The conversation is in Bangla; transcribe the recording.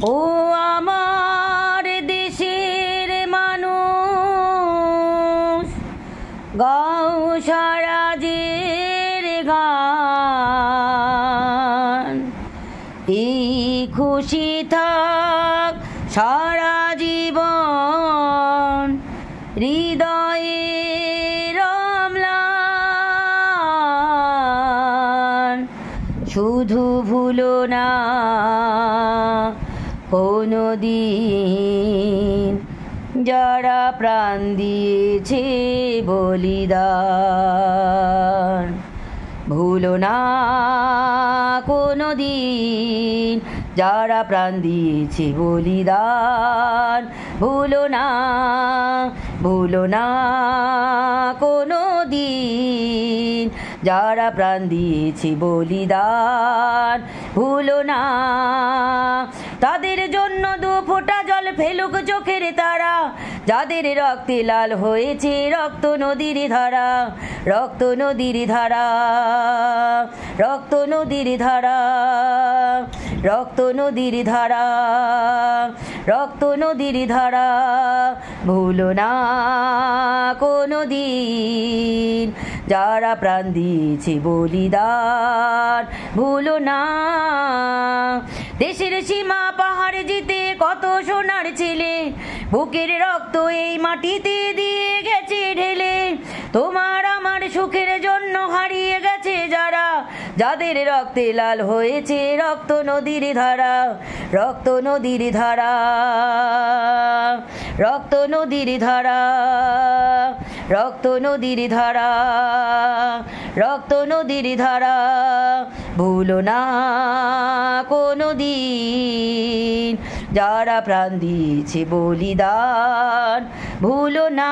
ও আমার দেশের মানুষ, গাও স্বরাজের গান। এই খুশি থাক সারা জীবন হৃদয়ে রমলান। শুধু ভুলো না কোনো দিন যারা প্রাণ দিয়েছে বলিদান। ভুলো না কোনো দিন যারা প্রাণ দিয়েছে বলিদান। ভুলো না, ভুলো না কোনো দিন যারা প্রাণ দিয়েছে বলিদান। ভুলো না, তাদের জন্য দু ফোঁটা জল ফেলুক চোখের তারা, যাদের রক্তে লাল হয়েছে রক্ত নদীর ধারা। রক্ত নদীর ধারা, রক্ত নদীর ধারা, রক্ত নদীর ধারা, রক্ত নদীর ধারা। ভুলো না কোনো দিন যারা প্রাণ দিয়েছে বলিদান। ভুলো না, দেশের সীমা পাহাড় জিতে কত সোনার ছেলে বুকের রক্ত এই মাটিতে দিয়ে গেছে ঢেলে। তোমার আমার সুখের জন্য হারিয়ে গেছে যারা, যাদের রক্তে লাল হয়েছে রক্ত নদীর ধারা। রক্ত নদীর ধারা, রক্ত নদীর ধারা, রক্ত নদীর ধারা, রক্ত নদীর ধারা। ভুলো না কোনো দিন যারা প্রাণ দিয়েছে বলিদান। ভুলো না।